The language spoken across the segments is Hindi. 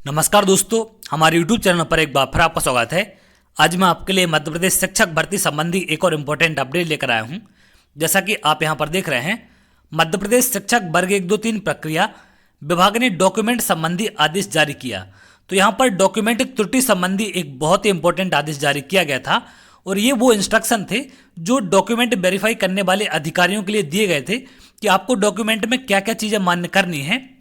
नमस्कार दोस्तों, हमारे YouTube चैनल पर एक बार फिर आपका स्वागत है। आज मैं आपके लिए मध्य प्रदेश शिक्षक भर्ती संबंधी एक और इम्पोर्टेंट अपडेट लेकर आया हूं। जैसा कि आप यहां पर देख रहे हैं, मध्य प्रदेश शिक्षक वर्ग 1, 2, 3 प्रक्रिया विभाग ने डॉक्यूमेंट संबंधी आदेश जारी किया। तो यहाँ पर डॉक्यूमेंट त्रुटि संबंधी एक बहुत ही इंपॉर्टेंट आदेश जारी किया गया था और ये वो इंस्ट्रक्शन थे जो डॉक्यूमेंट वेरीफाई करने वाले अधिकारियों के लिए दिए गए थे कि आपको डॉक्यूमेंट में क्या क्या चीज़ें मान्य करनी है।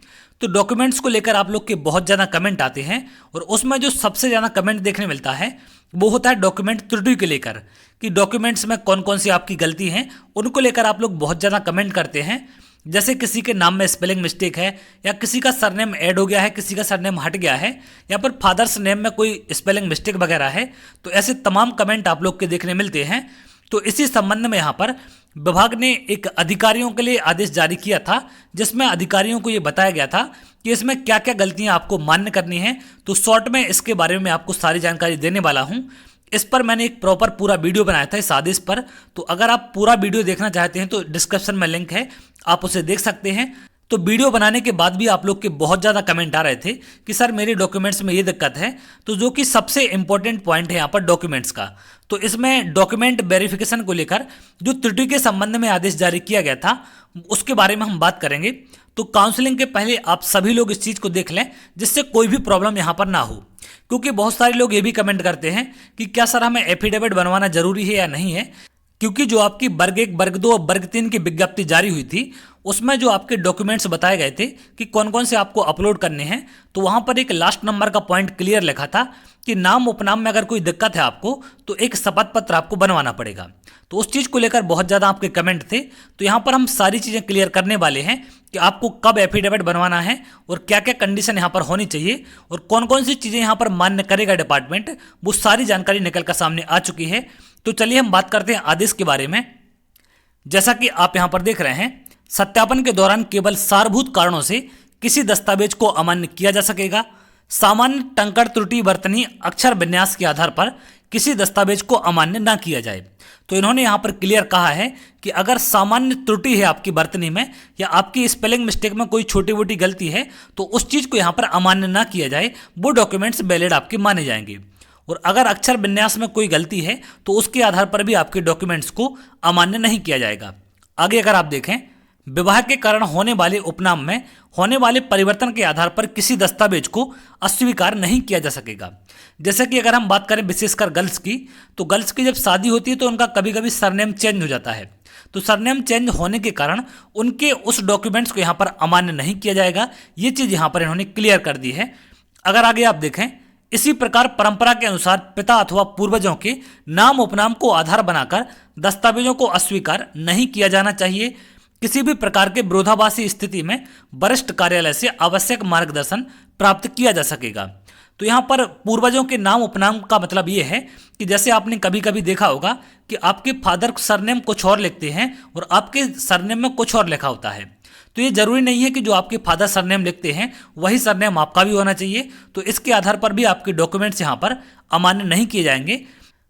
तो डॉक्यूमेंट्स को लेकर आप लोग के बहुत ज़्यादा कमेंट आते हैं और उसमें जो सबसे ज़्यादा कमेंट देखने मिलता है वो होता है डॉक्यूमेंट त्रुटि के लेकर, कि डॉक्यूमेंट्स में कौन कौन सी आपकी गलती हैं उनको लेकर आप लोग बहुत ज़्यादा कमेंट करते हैं। जैसे किसी के नाम में स्पेलिंग मिस्टेक है, या किसी का सरनेम ऐड हो गया है, किसी का सरनेम हट गया है, या फिर फादर्स नेम में कोई स्पेलिंग मिस्टेक वगैरह है। तो ऐसे तमाम कमेंट आप लोग के देखने मिलते हैं। तो इसी संबंध में यहाँ पर विभाग ने एक अधिकारियों के लिए आदेश जारी किया था, जिसमें अधिकारियों को ये बताया गया था कि इसमें क्या क्या गलतियां आपको मान्य करनी है। तो शॉर्ट में इसके बारे में आपको सारी जानकारी देने वाला हूं। इस पर मैंने एक प्रॉपर पूरा वीडियो बनाया था इस आदेश पर। तो अगर आप पूरा वीडियो देखना चाहते हैं तो डिस्क्रिप्शन में लिंक है, आप उसे देख सकते हैं। तो वीडियो बनाने के बाद भी आप लोग के बहुत ज़्यादा कमेंट आ रहे थे कि सर मेरे डॉक्यूमेंट्स में ये दिक्कत है। तो जो कि सबसे इंपॉर्टेंट पॉइंट है यहाँ पर डॉक्यूमेंट्स का, तो इसमें डॉक्यूमेंट वेरिफिकेशन को लेकर जो त्रुटि के संबंध में आदेश जारी किया गया था उसके बारे में हम बात करेंगे। तो काउंसलिंग के पहले आप सभी लोग इस चीज़ को देख लें जिससे कोई भी प्रॉब्लम यहाँ पर ना हो, क्योंकि बहुत सारे लोग ये भी कमेंट करते हैं कि क्या सर हमें एफिडेविट बनवाना जरूरी है या नहीं है। क्योंकि जो आपकी वर्ग 1, वर्ग 2 और वर्ग 3 की विज्ञप्ति जारी हुई थी उसमें जो आपके डॉक्यूमेंट्स बताए गए थे कि कौन कौन से आपको अपलोड करने हैं, तो वहाँ पर एक लास्ट नंबर का पॉइंट क्लियर लिखा था कि नाम उपनाम में अगर कोई दिक्कत है आपको तो एक शपथ पत्र आपको बनवाना पड़ेगा। तो उस चीज़ को लेकर बहुत ज़्यादा आपके कमेंट थे। तो यहाँ पर हम सारी चीज़ें क्लियर करने वाले हैं कि आपको कब एफिडेविट बनवाना है और क्या क्या कंडीशन यहाँ पर होनी चाहिए और कौन कौन सी चीज़ें यहाँ पर मान्य करेगा डिपार्टमेंट, वो सारी जानकारी निकल कर सामने आ चुकी है। तो चलिए हम बात करते हैं आदेश के बारे में। जैसा कि आप यहाँ पर देख रहे हैं, सत्यापन के दौरान केवल सारभूत कारणों से किसी दस्तावेज को अमान्य किया जा सकेगा। सामान्य टंकण त्रुटि वर्तनी अक्षर विन्यास के आधार पर किसी दस्तावेज को अमान्य ना किया जाए। तो इन्होंने यहाँ पर क्लियर कहा है कि अगर सामान्य त्रुटि है आपकी वर्तनी में या आपकी स्पेलिंग मिस्टेक में कोई छोटी मोटी गलती है तो उस चीज़ को यहाँ पर अमान्य ना किया जाए, वो डॉक्यूमेंट्स वैलिड आपके माने जाएंगे। और अगर अक्षर विन्यास में कोई गलती है तो उसके आधार पर भी आपके डॉक्यूमेंट्स को अमान्य नहीं किया जाएगा। आगे अगर आप देखें, विवाह के कारण होने वाले उपनाम में होने वाले परिवर्तन के आधार पर किसी दस्तावेज को अस्वीकार नहीं किया जा सकेगा। जैसे कि अगर हम बात करें विशेषकर गर्ल्स की, तो गर्ल्स की जब शादी होती है तो उनका कभी कभी सरनेम चेंज हो जाता है। तो सरनेम चेंज होने के कारण उनके उस डॉक्यूमेंट्स को यहाँ पर अमान्य नहीं किया जाएगा। ये चीज़ यहाँ पर इन्होंने क्लियर कर दी है। अगर आगे आप देखें, इसी प्रकार परंपरा के अनुसार पिता अथवा पूर्वजों के नाम उपनाम को आधार बनाकर दस्तावेजों को अस्वीकार नहीं किया जाना चाहिए। किसी भी प्रकार के विरोधाभासी स्थिति में वरिष्ठ कार्यालय से आवश्यक मार्गदर्शन प्राप्त किया जा सकेगा। तो यहाँ पर पूर्वजों के नाम उपनाम का मतलब ये है कि जैसे आपने कभी कभी देखा होगा कि आपके फादर सरनेम कुछ और लिखते हैं और आपके सरनेम में कुछ और लिखा होता है। तो ये जरूरी नहीं है कि जो आपके फादर सरनेम लिखते हैं वही सरनेम आपका भी होना चाहिए। तो इसके आधार पर भी आपके डॉक्यूमेंट्स यहाँ पर अमान्य नहीं किए जाएंगे।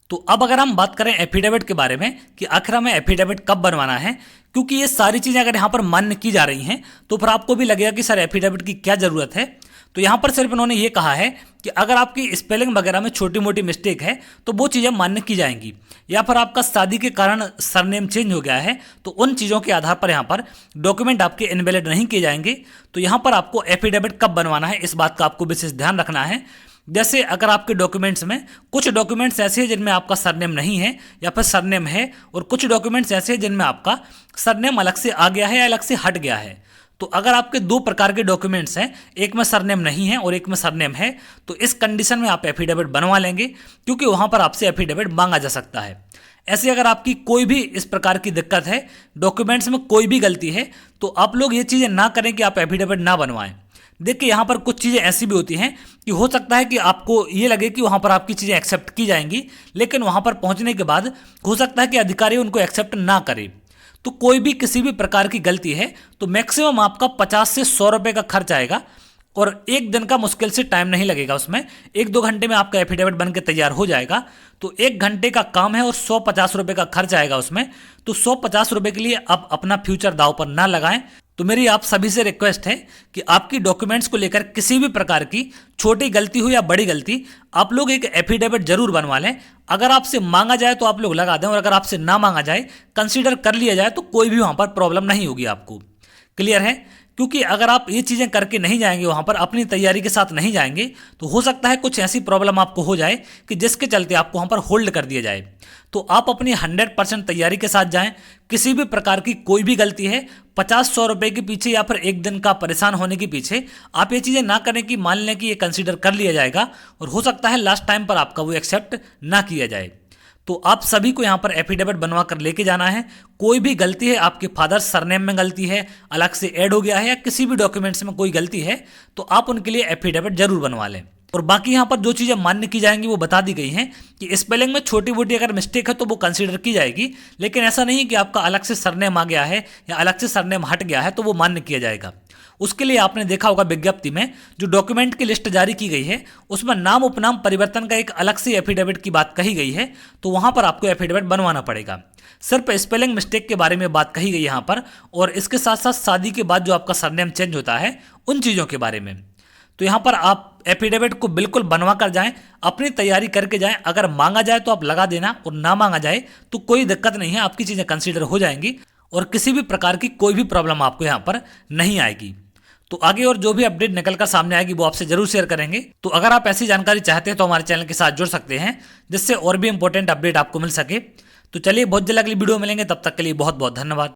तो अब अगर हम बात करें एफिडेविट के बारे में कि आखिर हमें एफिडेविट कब बनवाना है, क्योंकि ये सारी चीज़ें अगर यहाँ पर मान्य की जा रही हैं तो फिर आपको भी लगेगा कि सर एफिडेविट की क्या ज़रूरत है। तो यहाँ पर सिर्फ इन्होंने ये कहा है कि अगर आपकी स्पेलिंग वगैरह में छोटी मोटी मिस्टेक है तो वो चीज़ें मान्य की जाएंगी, या फिर आपका शादी के कारण सरनेम चेंज हो गया है तो उन चीज़ों के आधार पर यहाँ पर डॉक्यूमेंट आपके इनवैलिड नहीं किए जाएंगे। तो यहाँ पर आपको एफिडेविट कब बनवाना है इस बात का आपको विशेष ध्यान रखना है। जैसे अगर आपके डॉक्यूमेंट्स में कुछ डॉक्यूमेंट्स ऐसे हैं जिनमें आपका सरनेम नहीं है या फिर सरनेम है, और कुछ डॉक्यूमेंट्स ऐसे हैं जिनमें आपका सरनेम अलग से आ गया है या अलग से हट गया है। तो अगर आपके दो प्रकार के डॉक्यूमेंट्स हैं, एक में सरनेम नहीं है और एक में सरनेम है, तो इस कंडीशन में आप एफिडेविट बनवा लेंगे, क्योंकि वहाँ पर आपसे एफिडेविट मांगा जा सकता है। ऐसे अगर आपकी कोई भी इस प्रकार की दिक्कत है, डॉक्यूमेंट्स में कोई भी गलती है, तो आप लोग ये चीज़ें ना करें कि आप एफिडेविट ना बनवाएं। देखिए यहाँ पर कुछ चीज़ें ऐसी भी होती हैं कि हो सकता है कि आपको ये लगे कि वहाँ पर आपकी चीज़ें एक्सेप्ट की जाएंगी, लेकिन वहाँ पर पहुँचने के बाद हो सकता है कि अधिकारी उनको एक्सेप्ट ना करे। तो कोई भी किसी भी प्रकार की गलती है तो मैक्सिमम आपका 50 से 100 रुपये का खर्च आएगा और एक दिन का मुश्किल से टाइम नहीं लगेगा। उसमें 1-2 घंटे में आपका एफिडेविट बन के तैयार हो जाएगा। तो 1 घंटे का काम है और 150 रुपये का खर्च आएगा उसमें। तो 150 रुपये के लिए आप अपना फ्यूचर दाव पर ना लगाएं। तो मेरी आप सभी से रिक्वेस्ट है कि आपकी डॉक्यूमेंट्स को लेकर किसी भी प्रकार की छोटी गलती हो या बड़ी गलती, आप लोग एक एफिडेविट जरूर बनवा लें। अगर आपसे मांगा जाए तो आप लोग लगा दें, और अगर आपसे ना मांगा जाए, कंसीडर कर लिया जाए, तो कोई भी वहां पर प्रॉब्लम नहीं होगी आपको। क्लियर है? क्योंकि अगर आप ये चीज़ें करके नहीं जाएंगे वहां पर, अपनी तैयारी के साथ नहीं जाएंगे, तो हो सकता है कुछ ऐसी प्रॉब्लम आपको हो जाए कि जिसके चलते आपको वहां पर होल्ड कर दिया जाए। तो आप अपनी 100% तैयारी के साथ जाएं। किसी भी प्रकार की कोई भी गलती है 50-100 रुपए के पीछे या फिर एक दिन का परेशान होने के पीछे आप ये चीज़ें ना करें कि मान लें कि ये कंसीडर कर लिया जाएगा और हो सकता है लास्ट टाइम पर आपका वो एक्सेप्ट ना किया जाए। तो आप सभी को यहाँ पर एफिडेविट बनवा कर लेके जाना है। कोई भी गलती है, आपके फादर सरनेम में गलती है, अलग से ऐड हो गया है, या किसी भी डॉक्यूमेंट्स में कोई गलती है, तो आप उनके लिए एफिडेविट जरूर बनवा लें। और बाकी यहाँ पर जो चीज़ें मान्य की जाएंगी वो बता दी गई हैं कि स्पेलिंग में छोटी मोटी अगर मिस्टेक है तो वो कंसीडर की जाएगी, लेकिन ऐसा नहीं कि आपका अलग से सरनेम आ गया है या अलग से सरनेम हट गया है तो वो मान्य किया जाएगा। उसके लिए आपने देखा होगा विज्ञप्ति में जो डॉक्यूमेंट की लिस्ट जारी की गई है उसमें नाम उपनाम परिवर्तन का एक अलग से एफिडेविट की बात कही गई है, तो वहां पर आपको एफिडेविट बनवाना पड़ेगा। सिर्फ स्पेलिंग मिस्टेक के बारे में बात कही गई यहाँ पर, और इसके साथ साथ शादी के बाद जो आपका सरनेम चेंज होता है उन चीज़ों के बारे में। तो यहाँ पर आप एफिडेविट को बिल्कुल बनवा कर जाएं, अपनी तैयारी करके जाएं। अगर मांगा जाए तो आप लगा देना, और ना मांगा जाए तो कोई दिक्कत नहीं है, आपकी चीज़ें कंसीडर हो जाएंगी और किसी भी प्रकार की कोई भी प्रॉब्लम आपको यहाँ पर नहीं आएगी। तो आगे और जो भी अपडेट निकल कर सामने आएगी वो आपसे जरूर शेयर करेंगे। तो अगर आप ऐसी जानकारी चाहते हैं तो हमारे चैनल के साथ जुड़ सकते हैं, जिससे और भी इंपॉर्टेंट अपडेट आपको मिल सके। तो चलिए बहुत जल्द अगली वीडियो मिलेंगे, तब तक के लिए बहुत बहुत धन्यवाद।